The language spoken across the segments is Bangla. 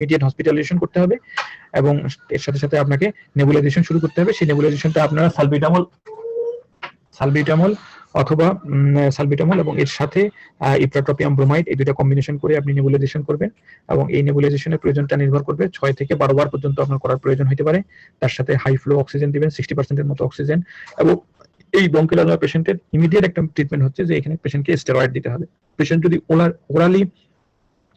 ইমিডিয়েট হসপিটালাইজেশন করতে হবে এবং এর সাথে সাথে আপনাকে নেবুলাইজেশন শুরু করতে হবে। সেই নেবুলাইজেশনটা আপনারা সালবিটামল অথবা সালবিটামল এবং এর সাথে ইপ্রাট্রোপিয়াম ব্রোমাইড, এই দুটো কম্বিনেশন করে আপনি নেবুলাইজেশন করবেন এবং এই নেবুলাইজেশনের প্রয়োজনটা নির্ভর করবে 6 থেকে 12 বার পর্যন্ত আপনার করার প্রয়োজন হতে পারে। তার সাথে হাই ফ্লো অক্সিজেন দিবেন, 60% এর মতো অক্সিজেন। এবং এই ব্রঙ্কিয়াল অ্যাজমা পেশেন্টের ইমিডিয়েট একটা ট্রিটমেন্ট হচ্ছে যে এখানে পেশেন্টকে স্টেরয়েড দিতে হবে। পেশেন্ট যদি ওরালি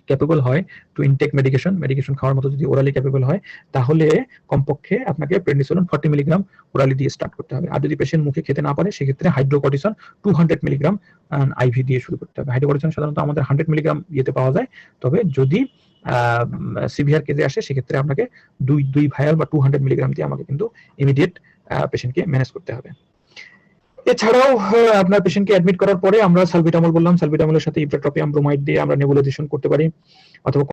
ক্যাপেবল হয় টু ইনটেক মেডিকেশন খাওয়ার মতো যদি ওরালি ক্যাপেবল হয়, তাহলে কমপক্ষে আপনাকে প্রেডনিসোলন 40 মিলিগ্রাম ওরালি দিয়ে স্টার্ট করতে হবে। আর যদি পেশেন্ট মুখে খেতে না পারে, সেক্ষেত্রে হাইড্রোকর্টিসন 200 মিলিগ্রাম আইভি দিয়ে শুরু করতে হবে। হাইড্রোকর্টিসন সাধারণত আমাদের 100 মিলিগ্রাম ইয়েতে পাওয়া যায়, তবে যদি সিভিয়ার কেসে আসে সেক্ষেত্রে আপনাকে দুই ভায়াল বা 200 মিলিগ্রাম দিয়ে আমাকে কিন্তু ইমিডিয়েট পেশেন্টকে ম্যানেজ করতে হবে। এছাড়াও আপনার পেশেন্টকে অ্যাডমিট করার পরে আমরা সালবিটামল বললাম, সালবিটামলের সাথে ইপ্রাট্রোপিয়াম ব্রোমাইড দিয়ে আমরা নেবুলাইজেশন করতে পারি অথবা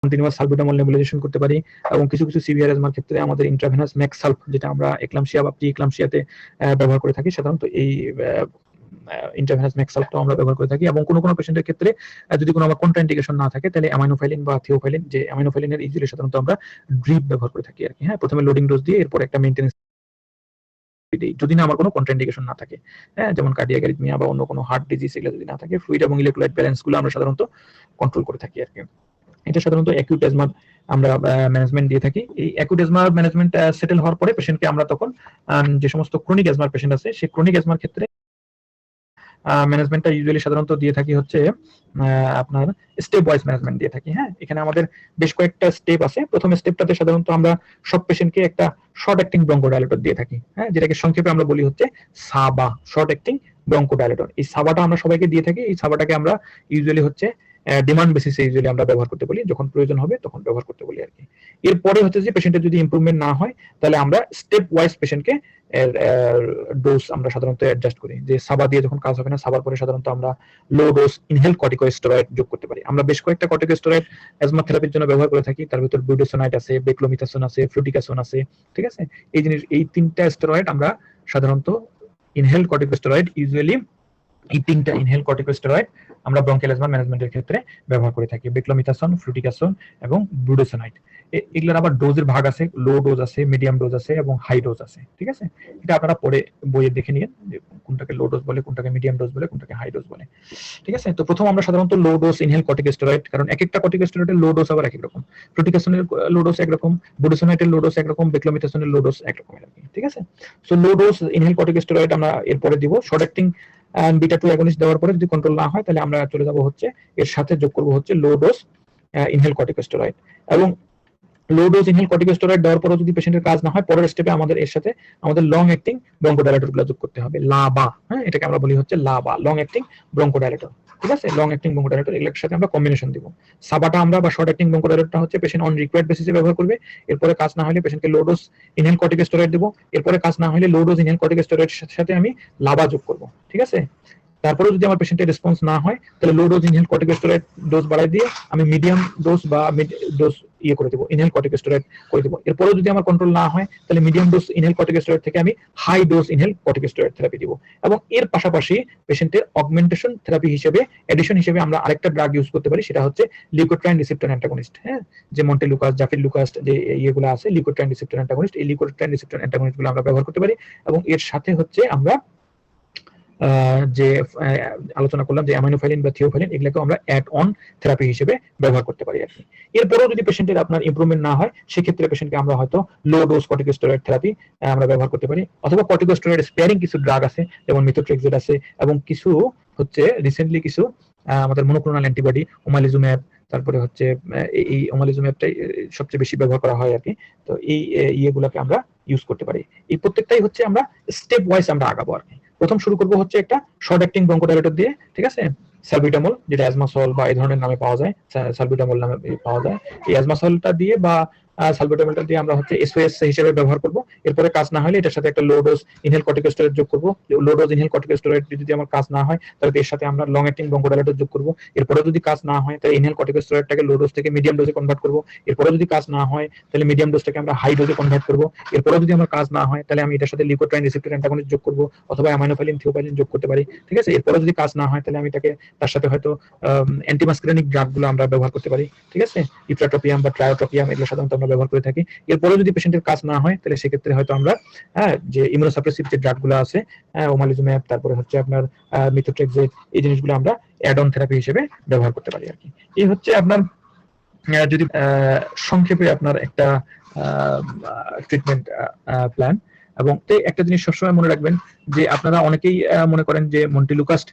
কন্টিনিউয়াস সালবিটামল নেবুলাইজেশন করতে পারি। এবং কিছু সিভিয়ার অ্যাজমার ক্ষেত্রে আমাদের ইন্ট্রাভেনাস ম্যাক্সালফ, যেটা আমরা এক্লামশিয়া বা প্রি এক্লামশিয়াতে ব্যবহার করে থাকি, সাধারণত এই ইন্ট্রাভেনাস ম্যাক্সালফটাও আমরা ব্যবহার করে থাকি। এবং কোনো পেশেন্টের ক্ষেত্রে যদি কোনো আমার কন্ট্রাইন্ডিকেশন না থাকে, তাহলে অ্যামাইনোফাইলিন বা থিওফাইলিন, যে অ্যামাইনোফাইলিনের ইউজুয়ালি সাধারণত আমরা ড্রিপ ব্যবহার করে থাকি আর কি। হ্যাঁ, প্রথমে লোডিং ডোজ দিয়ে এরপর একটা মেইনটেনেন্স, যদি না আমার কোনো কন্ট্রাইন্ডিকেশন না থাকে, হ্যাঁ, যেমন কার্ডিয়াক অ্যারিথমিয়া বা অন্য কোনো হার্ট ডিজিজ, এগুলো যদি না থাকে, ফ্লুইড এবং ইলেকট্রোলাইট ব্যালেন্সগুলো আমরা সাধারণত কন্ট্রোল করে থাকি আর কি। এটা সাধারণত অ্যাকিউট অ্যাজমার আমরা ম্যানেজমেন্ট দিয়ে থাকি। এই অ্যাকিউট অ্যাজমার ম্যানেজমেন্ট সেটেল হওয়ার পরে পেশেন্টকে আমরা তখন যে সমস্ত ক্রনিক অ্যাজমার পেশেন্ট আছে, সেই ক্রনিক অ্যাজমার ক্ষেত্রে ম্যানেজমেন্টটা ইউজুয়ালি সাধারণত দিয়ে থাকি হচ্ছে আপনার স্টেপ ওয়াইজ ম্যানেজমেন্ট দিয়ে থাকি। হ্যাঁ, এখানে আমাদের বেশ কয়েকটা স্টেপ আছে। প্রথম স্টেপটাতে সাধারণত আমরা সব পেশেন্টকে একটা শর্ট অ্যাক্টিং ব্রঙ্কোডাইলেটর দিয়ে থাকি, হ্যাঁ, যেটাকে সংক্ষেপে আমরা বলি হচ্ছে সাবা, শর্ট অ্যাক্টিং ব্রঙ্কোডাইলেটর। এই সাবাটা আমরা সবাইকে দিয়ে থাকি। এই সাবাটাকে আমরা ইউজুয়ালি হচ্ছে ডিমান্ড বেসিসে ইউজুয়ালি আমরা ব্যবহার করতে বলি, যখন প্রয়োজন হবে তখন ব্যবহার করতে বলি আর কি। এরপরে হচ্ছে যে পেশেন্টের যদি ইমপ্রুভমেন্ট না হয়, তাহলে আমরা স্টেপ ওয়াইজ পেশেন্টকে ডোজ আমরা সাধারণত অ্যাডজাস্ট করি। যে সাবা দিয়ে যখন কাজ হবে না, সাবার পরে সাধারণত আমরা লো ডোজ ইনহেল কর্টিকোস্টেরয়েড যোগ করতে পারি। আমরা বেশ কয়েকটা কর্টিকোস্টেরয়েড অ্যাজমা থেরাপির জন্য ব্যবহার করে থাকি। তার ভিতর বুডেসোনাইট আছে, বেক্লোমিথাসোন আছে, ফ্লুটিকাসোন আছে, ঠিক আছে। এই তিনটা স্টেরয়েড আমরা সাধারণত ইনহেল কর্টিকোস্টেরয়েড, ইউজুয়ালি এই তিনটা ইনহেল কর্টিকোস্টেরয়েড আমরা ব্রঙ্কিয়াল অ্যাজমা ম্যানেজমেন্টের ক্ষেত্রে ব্যবহার করে থাকি। বেক্লোমিথাসোন, ফ্লুটিকাসোন এবং বুডেসোনাইট। এগুলোর আবার ডোজের ভাগ আছে, লো ডোজ আছে, মিডিয়াম ডোজ আছে এবং হাই ডোজ আছে, ঠিক আছে। এটা আপনারা পরে বইয়ে দেখে নিন যে কোনটাকে লো ডোজ বলে, কোনটাকে মিডিয়াম ডোজ বলে, কোনটাকে হাই ডোজ বলে, ঠিক আছে। তো প্রথম আমরা সাধারণত লো ডোজ ইনহেল কর্টিকোস্টেরয়েড, কারণ এক একটা কর্টিকোস্টেরয়েডের লো ডোজ আবার এক এক রকম। ফ্লুটিকাসনের লো ডোজ একরকম, বুডেসোনাইটের লো ডোজ একরকম, বেক্লোমিথাসনের লো ডোজ একরকম, ঠিক আছে। So low dose inhale corticosteroid আমরা এরপরে দিব। শর্ট অ্যাক্টিং বিটা 2 অ্যাগনিস্ট দেওয়ার পরে যদি কন্ট্রোল না হয়, তাহলে আমরা চলে যাব হচ্ছে এর সাথে যোগ করব হচ্ছে লো ডোজ ইনহেল কর্টিকোস্টেরয়েড। এবং লো ডোজ ইনহেল কর্টিকোস্টেরয়েড দেওয়ার পরে যদি পেশেন্টের কাজ না হয়, পরের স্টেপে আমাদের এর সাথে আমাদের লং অ্যাক্টিং ব্রঙ্কোডাইলেটরগুলো যোগ করতে হবে, লাবা। হ্যাঁ, এটাকে আমরা বলি হচ্ছে লাবা, লং অ্যাক্টিং ব্রঙ্কোডাইলেটর, ঠিক আছে। লং অ্যাক্টিং ব্রঙ্কোডাইলেটর এগুলোর সাথে আমরা কম্বিনেশন দিব। সাবাটা আমরা বা শর্ট অ্যাক্টিং ব্রঙ্কোডাইলেটরটা হচ্ছে পেশেন্ট অন রিকোয়ার্ড বেসিসে ব্যবহার করবে। এরপরে কাজ না হলে পেশেন্টকে লো ডোজ ইনহেল কর্টিকোস্টেরয়েড দেব। এরপরে কাজ না হলে লো ডোজ ইনহেল কর্টিকোস্টেরয়েডের সাথে আমি লাবা যোগ করব, ঠিক আছে। তারপরে যদি আমার পেশেন্টের রেসপন্স না হয়, তাহলে low dose inhale corticosteroid dose বাড়াই দিয়ে আমি মিডিয়াম ডোজ বা ডোজ করে দেবো, ইনহেল কর্টিকোস্টেরয়েড করে দেবো। এরপরে যদি আমার কন্ট্রোল না হয়, তাহলে মিডিয়াম ডোজ ইনহেল কর্টিকোস্টেরয়েড থেকে আমি high dose inhale corticosteroid therapy দিব। এবং এর পাশাপাশি পেশেন্টের অগমেন্টেশন থেরাপি হিসেবে, এডিশন হিসেবে আমরা আরেকটা ড্রাগ ইউজ করতে পারি, সেটা হচ্ছে লিউকোট্রাইন রিসেপ্টর অ্যান্টাগনিস্ট। হ্যাঁ, যে মন্টেলুকাস, জাফিলুকাস, যে ইয়েগুলো আছে, লিউকোট্রাইন রিসেপ্টর অ্যান্টাগনিস্ট, এই লিউকোট্রাইন রিসেপ্টর অ্যান্টাগনিস্টগুলো আমরা ব্যবহার করতে পারি। এবং এর সাথে হচ্ছে আমরা যে আলোচনা করলাম যে অ্যামাইনোফাইলিন বা থিওফাইলিন, এগুলোকে আমরা অ্যাড অন থেরাপি হিসেবে ব্যবহার করতে পারি আর কি। এরপরেও যদি পেশেন্টের আপনার ইমপ্রুভমেন্ট না হয়, সেক্ষেত্রে পেশেন্টকে আমরা হয়তো লো ডোজ কর্টিকোস্টেরয়েড থেরাপি আমরা ব্যবহার করতে পারি, অথবা কর্টিকোস্টেরয়েড স্পেয়ারিং কিছু ড্রাগ আছে, যেমন মিথোট্রেক্সেট আছে, এবং কিছু হচ্ছে রিসেন্টলি কিছু আমাদের মনোক্লোনাল অ্যান্টিবডি ওমালিজুম্যাব, তারপরে হচ্ছে এই ওমালিজুম্যাবটাই সবচেয়ে বেশি ব্যবহার করা হয় আর কি। তো এই ইয়েগুলোকে আমরা ইউজ করতে পারি। এই প্রত্যেকটাই হচ্ছে আমরা স্টেপ ওয়াইজ আমরা আগাবো আর কি। প্রথম শুরু করব হচ্ছে একটা শর্ট অ্যাক্টিং ব্রঙ্কোডাইলেটর দিয়ে, ঠিক আছে, সালবিটামল, যেটা অ্যাজমাসল বা এই ধরনের নামে পাওয়া যায়, সালবিটামল নামে পাওয়া যায়। এই অ্যাজমাসলটা দিয়ে বা সালবিটামল দিয়ে আমরা হচ্ছে এসওএস হিসেবে ব্যবহার করব। এরপরে কাজ না হলে এটার সাথে একটা লো ডোজ ইনহেল কর্টিকোস্টেরয়েড যোগ করব। লো ডোজ ইনহেল কর্টিকোস্টেরয়েড যদি আমার কাজ না হয় তাহলে এর সাথে আমরা লং অ্যাক্টিং ব্রঙ্কোডাইলেটর যোগ করব। এরপরে যদি কাজ না হয় তাহলে ইনহেল কর্টিকোস্টেরয়েডটাকে লো ডোজ থেকে মিডিয়াম ডোজে কনভার্ট করব। এরপরে যদি কাজ না হয় তাহলে মিডিয়াম ডোজটাকে আমরা হাই ডোজে কনভার্ট করব। এরপরে যদি আমার কাজ না হয় তাহলে আমি এটার সাথে লিউকোট্রাইন রিসেপ্টর অ্যান্টাগনিস্ট যোগ করব অথবা অ্যামাইনোফাইলিন থিওফাইলিন যোগ করতে পারি। ঠিক আছে, এরপরে যদি কাজ না হয় তাহলে আমি এটাকে তার সাথে হয়তো অ্যান্টিমাস্কুলিনিক ড্রাগগুলো আমরা ব্যবহার করতে পারি। ঠিক আছে, ইপ্রাট্রোপিয়াম বা ট্রায়োট্রোপিয়াম এগুলো সাধারণত আমরা ব্যবহার করে থাকি। এরপরে যদি পেশেন্টের কাজ না হয় তাহলে সেক্ষেত্রে হয়তো আমরা যে ইমিউনোসাপ্রেসিভ যে ড্রাগগুলো আছে ওমালিজুম্যাব, তারপরে হচ্ছে আপনার মিথোট্রেক্সেট, এই জিনিসগুলো আমরা অ্যাড অন থেরাপি হিসেবে ব্যবহার করতে পারি আর কি। এই হচ্ছে আপনার যদি সংক্ষেপে আপনার একটা ট্রিটমেন্ট প্ল্যান। এবং একটা জিনিস সবসময় মনে রাখবেন যে আপনারা অনেকেই মনে করেন যে মন্টিলুকাস্ট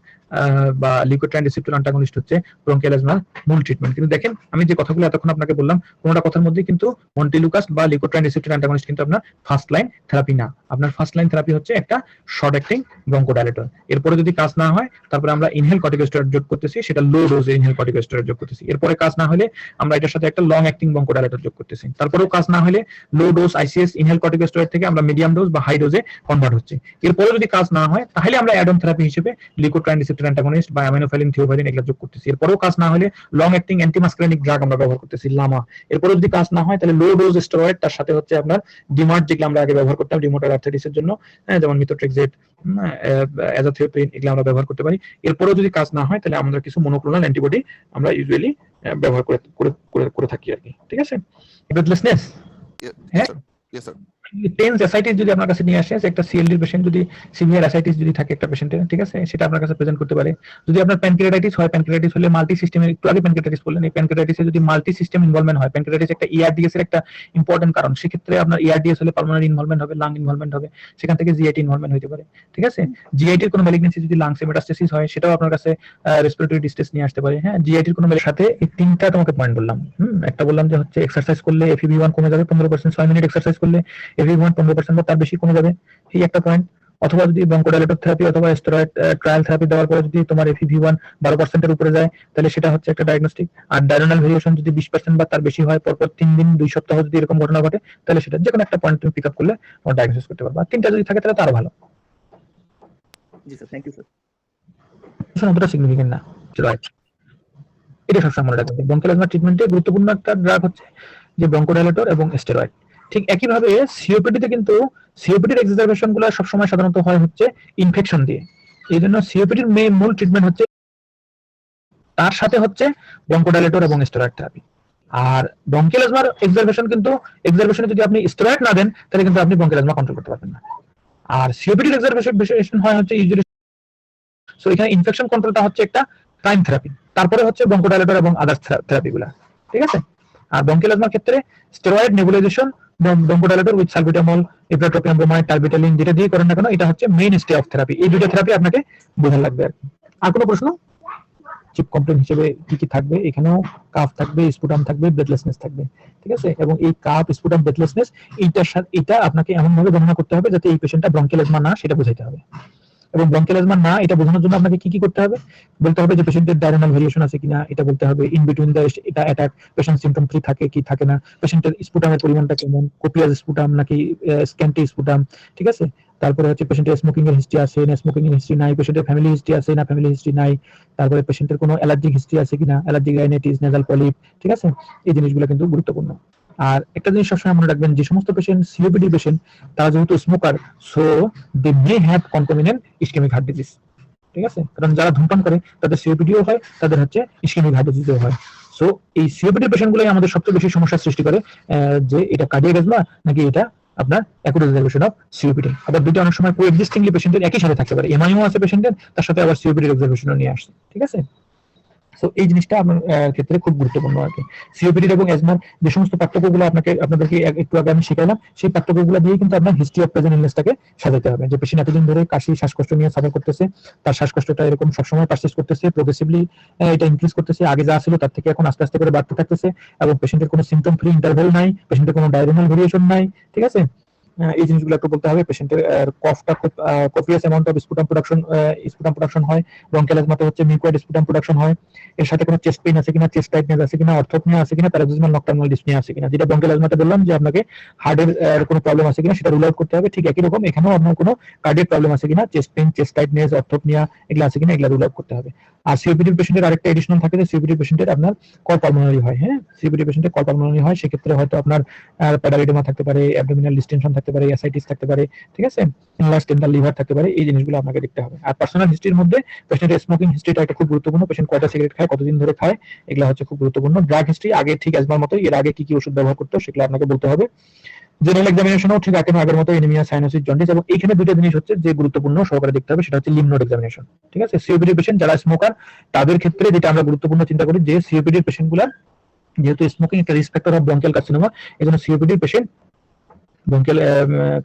বা লিউকোট্রাইন রিসেপ্টর অ্যান্টাগনিস্ট হচ্ছে ব্রঙ্কিয়াল অ্যাজমার মূল ট্রিটমেন্ট। কিন্তু দেখেন আমি যে কথাগুলো এতক্ষণ আপনাকে বললাম কোনটা কথার মধ্যে কিন্তু মন্টিলুকাস্ট বা লিউকোট্রাইন রিসেপ্টর অ্যান্টাগনিস্ট কিন্তু আপনার ফার্স্ট লাইন থেরাপি না। আপনার ফার্স্ট লাইন থেরাপি হচ্ছে একটা শর্ট অ্যাক্টিং ব্রঙ্কোডাইলেটর। এরপরে যদি কাজ না হয় তারপরে আমরা ইনহেল কর্টিকোস্টেরয়েড যোগ করতেছি, সেটা লো ডোজে ইনহেল কর্টিকোস্টেরয়েড যোগ করতেছি। এরপরে কাজ না হলে আমরা এটার সাথে একটা লং অ্যাক্টিং ব্রঙ্কোডাইলেটর যোগ করতেছি। তারপরেও কাজ না হলে low dose ICS inhale corticosteroid থেকে আমরা মিডিয়াম ডোজ বা হাই ডোজে কনভার্ট হচ্ছে। এরপরে যদি কাজ না হয় তাহলে আমরা অ্যাড অন থেরাপি হিসেবে লিউকোট্রাইন রিসেপ্টর অ্যান্টাগনিস্ট বা অ্যামিনোফাইলিন থিওফাইলিন এগুলো যোগ করতেছি। এরপরেও কাজ না হলে লং অ্যাক্টিং অ্যান্টিমাস্কুলিনিক ড্রাগ আমরা ব্যবহার করতেছি, লামা। এরপরে যদি কাজ না হয় তাহলে লো ডোজ স্টেরয়েড, তার সাথে হচ্ছে আপনার ডিমার্ট যেগুলো আমরা আগে ব্যবহার করতাম রিমোটার আর্থ্রাইটিসের জন্য, যেমন মিথোট্রেক্সেট, অ্যাজাথিওপ্রিন, এগুলো আমরা ব্যবহার করতে পারি। এরপরেও যদি কাজ না হয় তাহলে আমরা কিছু মনোক্লোনাল অ্যান্টিবডি আমরা ইউজুয়ালি ব্যবহার করে থাকি আর কি। ঠিক আছে, ব্রেথলেসনেস, হ্যাঁ টেন্স অ্যাসাইটিস যদি আপনার কাছে নিয়ে আসে, একটা সিএলডি পেশেন্ট যদি সিভিয়ার অ্যাসাইটিস যদি থাকে একটা পেশেন্টের, ঠিক আছে, সেটা আপনার কাছে প্রেজেন্ট করতে পারে। যদি আপনার প্যানক্রিয়াটাইটিস হয়, প্যানক্রিয়াটাইটিস হলে মাল্টি সিস্টেমের, একটু আগে প্যানক্রিয়াটাইটিস বললেন, এই প্যানক্রিয়াটাইটিসে যদি মাল্টি সিস্টেম ইনভলভমেন্ট হয়, প্যানক্রিয়াটাইটিস একটা ইআরডিএস এর একটা ইম্পর্টেন্ট কারণ, সেক্ষেত্রে আপনার ইআরডিএস হলে পালমোনারি ইনভলভমেন্ট হবে, লাং ইনভলভমেন্ট হবে, সেখান থেকে জিআইটি ইনভলভমেন্ট হতে পারে। ঠিক আছে, জিআইটির কোনো ম্যালিগনেন্সি যদি লাংসে মেটাস্টেসিস হয় সেটাও আপনার কাছে রেসপিরেটরি ডিস্ট্রেস নিয়ে আসতে পারে। হ্যাঁ, জিআইটির কোনো সাথে এই তিনটা তোমাকে পয়েন্ট বললাম। একটা বললাম যে হচ্ছে এক্সারসাইজ করলে এফইভি1 কমে যাবে 15%, 6 মিনিট এক্সারসাইজ করলে এফইভি1 15% বা তার বেশি কমে যাবে, এই একটা পয়েন্ট। অথবা যদি ব্রঙ্কোডাইলেটর থেরাপি অথবা স্টেরয়েড ট্রায়াল থেরাপি দেওয়ার পরে যদি তোমার এফইভি1 12% এর উপরে যায় তাহলে সেটা হচ্ছে একটা ডায়াগনস্টিক। আর ডায়নোনাল ভেরিয়েশন যদি 20% বা তার বেশি হয় পরপর 3 দিন 2 সপ্তাহ যদি এরকম ঘটনা ঘটে তাহলে সেটা যে কোনো একটা পয়েন্ট তুমি পিক আপ করলে তোমার ডায়াগনোসিস করতে পারবা। তিনটা যদি থাকে তাহলে তার ভালো। জি স্যার, থ্যাংক ইউ স্যার। অতটা সিগনিফিকেন্ট না, স্টেরয়েড এটা সবসময় মনে রাখবেন। ব্রঙ্কিয়াল অ্যাজমা ট্রিটমেন্টে গুরুত্বপূর্ণ একটা ড্রাগ হচ্ছে যে ব্রঙ্কোডাইলেটর এবং স্টেরয়েড। ঠিক একইভাবে সিওপিডিতে কিন্তু সিওপিডির এক্সারবেশন গুলো সবসময় সাধারণত হয় হচ্ছে ইনফেকশন দিয়ে। এই জন্য সিওপিডির মূল ট্রিটমেন্ট হচ্ছে, তার সাথে হচ্ছে ব্রঙ্কোডাইলেটর এবং স্টেরয়েড থেরাপি। আর ব্রঙ্কিয়াল অ্যাজমার এক্সারবেশন কিন্তু এক্সারবেশনে যদি আপনি স্টেরয়েড না দেন তাহলে কিন্তু আপনি ব্রঙ্কিয়াল অ্যাজমা কন্ট্রোল করতে পারবেন না। আর সিওপিডির এক্সারবেশন হয় হচ্ছে ইউজুয়ালি, সো এখানে ইনফেকশন কন্ট্রোলটা হচ্ছে একটা প্রাইম থেরাপি, তারপরে হচ্ছে ব্রঙ্কোডাইলেটর এবং আদার্স থেরাপিগুলো। ঠিক আছে, আর ব্রঙ্কিয়াল অ্যাজমার ক্ষেত্রে steroid nebulisation, bronchodilator with salbutamol, ipratropium bromide, terbutaline, যেটা দিয়ে করেন না কেন এটা হচ্ছে মেইন স্টে অফ থেরাপি। এই দুইটা থেরাপি আপনাকে বোঝা লাগবে আর কি। আর কোনো প্রশ্ন? চিপ কমপ্লেন হিসেবে কি কি থাকবে? এখানেও কাফ থাকবে, স্পুটাম থাকবে, ব্রেথলেসনেস থাকবে। ঠিক আছে, এবং এই কাফ, স্পুটাম, ব্রেথলেসনেস এইটার সাথে এটা আপনাকে এমন ভাবে গণনা করতে হবে যাতে এই পেশেন্টটা ব্রঙ্কিয়াল অ্যাজমা না সেটা বোঝাইতে হবে। এবং ব্রঙ্কিয়াল অ্যাজমা না এটা বোঝানোর জন্য আপনাকে কি কি করতে হবে বলতে হবে যে পেশেন্টের ডায়নোনাল ভেরিয়েশন আছে কিনা, এটা বলতে হবে। ইন বিটুইন দ্য এটা অ্যাটাক পেশেন্ট সিম্পটম ফ্রি থাকে কি থাকে না, পেশেন্টের স্পুটামের পরিমাণটা কেমন, কোপিয়াস স্পুটাম নাকি স্ক্যান্টি স্পুটাম। ঠিক আছে, তারপরে হচ্ছে পেশেন্টের স্মোকিং এর হিস্ট্রি আছে না, স্মোকিং এর হিস্ট্রি নাই, পেশেন্টের ফ্যামিলি হিস্ট্রি আছে না, ফ্যামিলি হিস্ট্রি নাই, তারপরে পেশেন্টের কোনো অ্যালার্জিক হিস্ট্রি আছে কিনা, অ্যালার্জিক রাইনাইটিস, নেজাল পলিপ। ঠিক আছে, এই জিনিসগুলো কিন্তু গুরুত্বপূর্ণ। আর একটা জিনিস সবসময় মনে রাখবেন, যে সমস্ত পেশেন্ট সিওপিডি পেশেন্ট তারা যেহেতু smoker, so they may have concomitant ischaemic heart disease. ঠিক আছে, কারণ যারা ধূমপান করে তাদের সিওপিডিও হয়, তাদের হচ্ছে ইসকেমিক হার্ট ডিজিজও হয়। সো এই সিওপিডি পেশেন্টগুলোই আমাদের সবচেয়ে বেশি সমস্যার সৃষ্টি করে, যে এটা কার্ডিয়াক অ্যাজমা নাকি এটা আপনার অ্যাকুট এক্সারবেশন অফ সিওপিডি। আবার দুইটা অনেক সময় কোএক্সিস্টিংলি পেশেন্টের একই সাথে থাকতে পারে, এমআইও আছে পেশেন্টের, তার সাথে আবার সিওপিডির এক্সারবেশনও নিয়ে আসছে। ঠিক আছে, সো এই জিনিসটা আপনার ক্ষেত্রে খুব গুরুত্বপূর্ণ আর কি। সিওপিডি এবং অ্যাজমার যে সমস্ত পার্থক্যগুলো আপনাদেরকে একটু আগে আমি শিখাইলাম, সেই পার্থক্যগুলো দিয়ে কিন্তু আপনার হিস্ট্রি অফ প্রেজেন্ট ইলনেসটাকে সাজাতে হবে। যে পেশেন্ট এতদিন ধরে কাশি, শ্বাসকষ্ট নিয়ে সাফার করতেছে, তার শ্বাসকষ্টটা এরকম সবসময় পারসিস্ট করতেছে, প্রোগ্রেসিভলি এটা ইনক্রিজ করতেছে, আগে যা ছিল তার থেকে এখন আস্তে আস্তে করে বাড়তে থাকতেছে, এবং পেশেন্টের কোনো সিম্পটম ফ্রি ইন্টারভ্যাল নাই, পেশেন্টের কোনো ডায়নোনাল ভেরিয়েশন নাই। ঠিক আছে, এই জিনিসগুলো একটু বলতে হবে। পেশেন্টের কফটা খুব কপিয়াস অ্যামাউন্ট অফ স্পুটাম প্রোডাকশন হয়। ব্রঙ্কিয়ালাজমাতে হচ্ছে মিউকয়েড স্পুটাম প্রোডাকশন হয়। এর সাথে কোনো চেস্ট পেইন আছে কিনা, চেস্ট টাইটনেস আছে কিনা, অর্থোপনিয়া আছে কিনা, প্যারাক্সিসমাল নকটার্নাল ডিসনিয়া আছে কিনা। যেটা ব্রঙ্কিয়ালাজমাতে বললাম যে আপনাকে হার্টের কোনো প্রবলেম আছে কিনা সেটা রুল আউট করতে হবে, ঠিক একই রকম এখানেও আপনার কোনো কার্ডিয়াক প্রবলেম আছে কিনা, চেস্ট পেইন, চেস্ট টাইটনেস, অর্থোপনিয়া এগুলো আছে কিনা, এগুলো রুল আউট করতে হবে। আর সিওপিডি পেশেন্টের আরেকটা এডিশনাল থাকে যে সিওপিডি পেশেন্টের আপনার কর পালমোনারি হয়। হ্যাঁ, সিওপিডি পেশেন্টের কর পালমোনারি হয়, সেক্ষেত্রে হয়তো আপনার প্যারালিডেমা থাকতে পারে, অ্যাবডোমিনাল ডিস্টেনশন থাকতে পারে, অ্যাসাইটিস থাকতে পারে, ঠিক আছে, ইনলার্জ টেন্ডার লিভার থাকতে পারে। এই জিনিসগুলো আপনাকে দেখতে হবে। আর পার্সোনাল হিস্ট্রির মধ্যে পেশেন্টের স্মোকিং হিস্ট্রিটা একটা খুব গুরুত্বপূর্ণ। পেশেন্ট কয়টা সিগারেট খায়, কতদিন ধরে খায়, এগুলো হচ্ছে খুব গুরুত্বপূর্ণ। ড্রাগ হিস্ট্রি আগে ঠিক অ্যাজমার মতোই, এর আগে কি কি ওষুধ ব্যবহার করতো সেগুলো আপনাকে বলতে হবে। জেনারেল এক্সামিনেশনও ঠিক আগের মতো এনিমিয়া, সাইনোসিস, জন্ডিস, এবং এখানে দুটো জিনিস হচ্ছে যে গুরুত্বপূর্ণ সহকারে দেখতে হবে, সেটা হচ্ছে লিম্ফ নোড এক্সামিনেশন। ঠিক আছে, সিওপিডি পেশেন্ট যারা স্মোকার তাদের ক্ষেত্রে যেটা আমরা গুরুত্বপূর্ণ চিন্তা করি যে সিওপিডি পেশেন্টগুলো যেহেতু স্মোকিং একটা risk factor of bronchial carcinoma, এজন্য COPD patient bronchial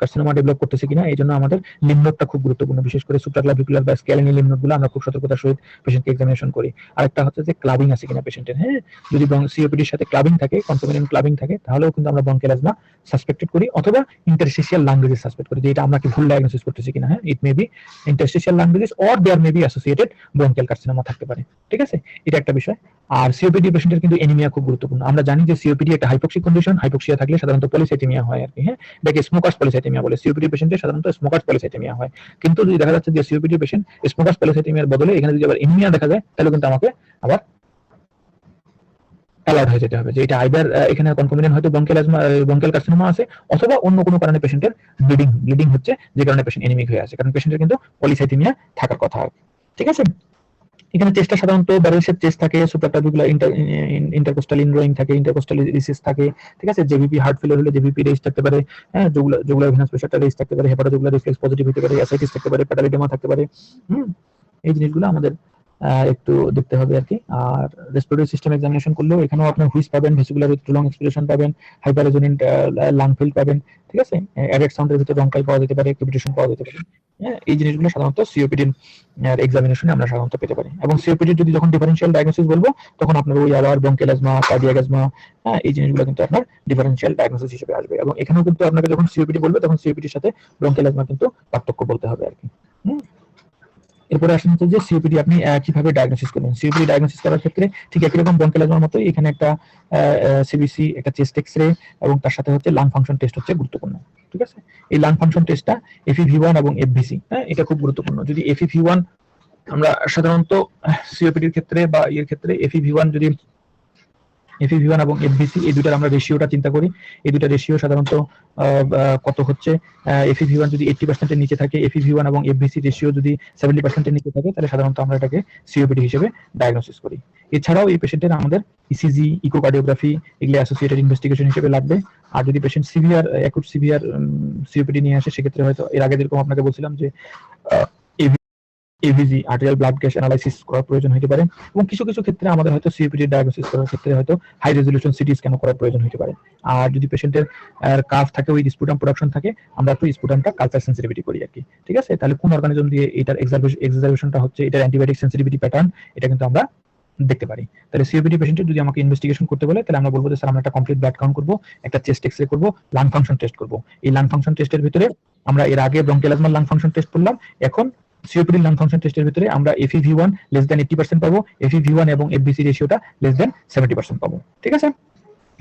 carcinoma develop করতেছে কিনা এই জন্য আমাদের লিম্ফ নোডটা খুব গুরুত্বপূর্ণ। বিশেষ করে সুপ্রাক্লাভিকুলার বা স্ক্যালিনি লিম্ফ নোডগুলো আমরা খুব সতর্কতার সহিত পেশেন্টকে এক্সামিনেশন করি। আরেকটা হচ্ছে যে ক্লাবিং আছে কিনা পেশেন্টের। হ্যাঁ, যদি সিওপিডির সাথে ক্লাবিং থাকে, কনকমিনেন্ট ক্লাবিং থাকে, তাহলেও কিন্তু আমরা ব্রঙ্কিয়াল অ্যাজমা সাসপেক্টেড করি, অথবা ইন্টারস্টিশিয়াল লাং ডিজিজ সাসপেক্ট করি যে এটা আমরা কি ভুল ডায়াগনোসিস করতেছি কিনা। হ্যাঁ, it may be interstitial lung disease or there may be associated bronchial carcinoma থাকতে পারে। ঠিক আছে, এটা একটা বিষয়। আর সিওপিডি পেশেন্টের কিন্তু এনিমিয়া খুব গুরুত্বপূর্ণ। আমরা জানি যে সিওপিডি একটা হাইপোক্সিক কন্ডিশন, হাইপোক্সিয়া থাকলে সাধারণত পলিসাইটেমিয়া হয় আর কি। হ্যাঁ, এটাকে স্মোকার্স পলিসাইটেমিয়া বলে। সিওপিডি পেশেন্টের সাধারণত স্মোকার্স পলিসাইটেমিয়া হয়। কিন্তু যদি দেখা যাচ্ছে যে সিওপিডি পেশেন্ট স্মোকার্স পলিসাইটেমিয়ার বদলে এখানে যদি আবার এনিমিয়া দেখা যায়, তাহলে কিন্তু আমাকে আবার অ্যালার্ট হয়ে যেতে হবে যে এটা আইদার এখানে কনকমিনেন্ট হয়তো ব্রঙ্কিয়াল কার্সিনোমা আছে, অথবা অন্য কোনো কারণে পেশেন্টের ব্লিডিং হচ্ছে, যে কারণে পেশেন্ট এনিমিক হয়ে আছে, কারণ পেশেন্টের কিন্তু পলিসাইটেমিয়া থাকার কথা। ঠিক আছে, এখানে চেষ্টা সাধারণত ব্যারেল শেপ চেস্ট থাকে, সুপ্রাক্লাভিকুলার ইন্টারকোস্টাল ইনগ্রোয়িং থাকে, ইন্টারকোস্টাল রিসেস থাকে। ঠিক আছে, জেভিপি হার্ট ফেলিয়ার হলে জেভিপি রেজ থাকতে পারে। হ্যাঁ, জুগুলার ভেনাস প্রেসারটা রেজ থাকতে পারে, হেপাটোজুগুলার রিফ্লেক্স পজিটিভ হতে পারে, অ্যাসাইটিস থাকতে পারে, প্যাটালিডেমা থাকতে পারে। এই জিনিসগুলো আমাদের একটু দেখতে হবে আর কি। আর রেসপিরেটরি সিস্টেম এক্সামিনেশন করলেও এখানেও আপনার হুইস পাবেন, ভেসিকুলার লং এক্সপিরেশন পাবেন, হাইপাররেজোনেন্ট লাং ফিল পাবেন। ঠিক আছে, অ্যাডেড সাউন্ডের ভিতরে রঙ্কাই পাওয়া যেতে পারে, ক্রিপিটেশন পাওয়া যেতে পারে। হ্যাঁ, এই জিনিসগুলো সাধারণত সিওপিডি এক্সামিনেশনে আমরা সাধারণত পেতে পারি। এবং সিওপিডি যদি যখন ডিফারেনশিয়াল ডায়াগনোসিস বলবো, তখন আপনার ওই আবার ব্রঙ্কিয়াল অ্যাজমা, কার্ডিয়াক অ্যাজমা, এই জিনিসগুলো কিন্তু আপনার ডিফারেনশিয়াল ডায়াগনোসিস হিসেবে আসবে। এবং এখানেও কিন্তু আপনাকে যখন সিওপিডি বলবে, তখন সিওপিডির সাথে ব্রঙ্কিয়াল অ্যাজমা কিন্তু পার্থক্য বলতে হবে আর কি। এরপরে আসেন হচ্ছে যে সিওপিডি আপনি কিভাবে ডায়াগনোসিস করবেন। সিওপিডি ডায়াগনোসিস করার ক্ষেত্রে ঠিক একই রকম ব্রঙ্কিয়াল অ্যাজমার মতোই এখানে একটা সিবিসি, একটা চেস্ট এক্স-রে এবং তার সাথে হচ্ছে লাং ফাংশন টেস্ট হচ্ছে গুরুত্বপূর্ণ। ঠিক আছে, এই লাং ফাংশন টেস্টটা FEV1 এবং FVC, হ্যাঁ, এটা খুব গুরুত্বপূর্ণ। যদি FEV1 আমরা সাধারণত সিওপিডির ক্ষেত্রে বা এর ক্ষেত্রে FEV1 এবং FVC এই দুটার আমরা রেশিওটা চিন্তা করি। এই দুটা রেশিও সাধারণত কত হচ্ছে, FEV1 যদি 80% এর নিচে থাকে, FEV1 এবং FVC রেশিও যদি 70% এর নিচে থাকে, তাহলে সাধারণত আমরা এটাকে সিওপিডি হিসেবে ডায়াগনোসিস করি। এছাড়াও এই পেশেন্টের আমাদের ইসিজি, ইকোকার্ডিওগ্রাফি এগুলো অ্যাসোসিয়েটেড ইনভেস্টিগেশন হিসেবে লাগবে। আর যদি পেশেন্ট অ্যাকুট সিভিয়ার সিওপিডি নিয়ে আসে, সেক্ষেত্রে হয়তো এর আগে যেরকম আপনাকে বলছিলাম যে AVG, arterial blood gas analysis করার প্রয়োজন হতে পারে। এবং কিছু কিছু ক্ষেত্রে আমাদের হয়তো সিওপিডি ডায়াগনোসিস করার ক্ষেত্রে হয়তো হাই রেজলিউশন সিটি স্ক্যান করার প্রয়োজন হতে পারে। আর যদি পেশেন্টের কাফ থাকে, ওই স্পুটাম প্রোডাকশন থাকে, আমরা একটু স্পুটামটা কালচার সেন্সিটিভিটি করি আর কি। ঠিক আছে, তাহলে কোন অর্গানিজম দিয়ে এটার এক্সারবেশনটা হচ্ছে, এটার অ্যান্টিবায়োটিক সেন্সিটিভিটি প্যাটার্ন, এটা কিন্তু আমরা দেখতে পারি। তাহলে সিওপিডি পেশেন্টের যদি আমাকে ইনভেস্টিগেশন করতে বলে, তাহলে আমরা বলবো যে স্যার আমরা একটা কমপ্লিট ব্লাড কাউন্ট করবো, একটা চেস্ট এক্স-রে করবো, লাং ফাংশন টেস্ট করবো। এই লাং ফাংশন টেস্টের ভিতরে আমরা এর আগে ব্রঙ্কিয়াল অ্যাজমার লাং ফাংশন টেস্ট করলাম, এখন সিওপিডি লাং ফাংশন টেস্টের ভিতরে আমরা FEV1 লেস দ্যান 80% পাবো, FEV1 এবং FVC রেশিওটা লেস দ্যান 70% পাবো। ঠিক আছে,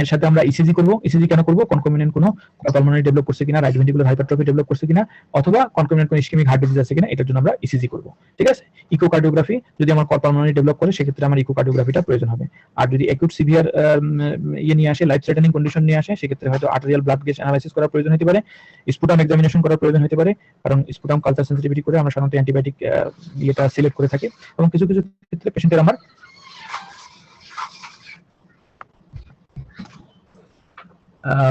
এর সাথে আমরা ইসিজি করব। ইসিজি কেন করব? কনকমিনেন্ট কোনো পালমোনারি ডেভেলপ করছে কিনা, রাইট ভেন্ট্রিকুলার হাইপারট্রফি ডেভেলপ করছে কিনা, অথবা কনকমিনেন্ট কোনো ইসকেমিক হার্ট ডিজিজ আছে কিনা, এটার জন্য আমরা ইসিজি করব। ঠিক আছে, ইকোকার্ডিওগ্রাফি যদি আমার পালমোনারি ডেভেলপ করে, সেক্ষেত্রে আমার ইকোকার্ডিওগ্রাফিটা প্রয়োজন হবে। আর যদি অ্যাকুট সিভিয়ার নিয়ে আসে, লাইফ থ্রেটানিং কন্ডিশন নিয়ে আসে, সেক্ষেত্রে হয়তো আর্টেরিয়াল ব্লাড গ্যাস অ্যানালাইসিস করার প্রয়োজন হতে পারে, স্পুটাম এক্সামিনেশন করার প্রয়োজন হতে পারে, কারণ স্পুটাম কালচার সেন্সিটিভিটি করে আমরা সাধারণত অ্যান্টিবায়োটিক ইয়েটা সিলেক্ট করে থাকি। এবং কিছু কিছু ক্ষেত্রে পেশেন্টের আমার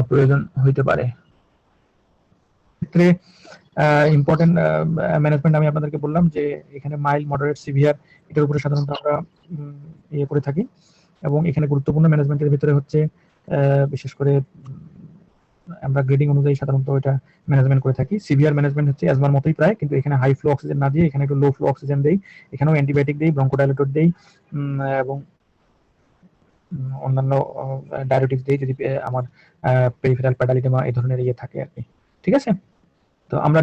প্রয়োজন হইতে পারে। ক্ষেত্রে ইম্পর্টেন্ট ম্যানেজমেন্ট আমি আপনাদেরকে বললাম যে এখানে মাইল্ড, মডারেট, সিভিয়ার এটার উপরে সাধারণত আমরা ইয়ে করে থাকি। এবং এখানে গুরুত্বপূর্ণ ম্যানেজমেন্টের ভিতরে হচ্ছে বিশেষ করে আমরা গ্রেডিং অনুযায়ী সাধারণত এটা ম্যানেজমেন্ট করে থাকি। সিভিয়ার ম্যানেজমেন্ট হচ্ছে অ্যাজমার মতোই প্রায়, কিন্তু এখানে হাই ফ্লো অক্সিজেন না দিয়ে এখানে একটু লো ফ্লো অক্সিজেন দেই, এখানেও অ্যান্টিবায়োটিক দেই, ব্রঙ্কোডাইলেটর দেই, এবং অন্যান্য ডায়াবেটিক্স দেই যদি আমার পেরিফেরাল প্যাডালিডেমা এই ধরনের ইয়ে থাকে আর কি। ঠিক আছে? তো আমরা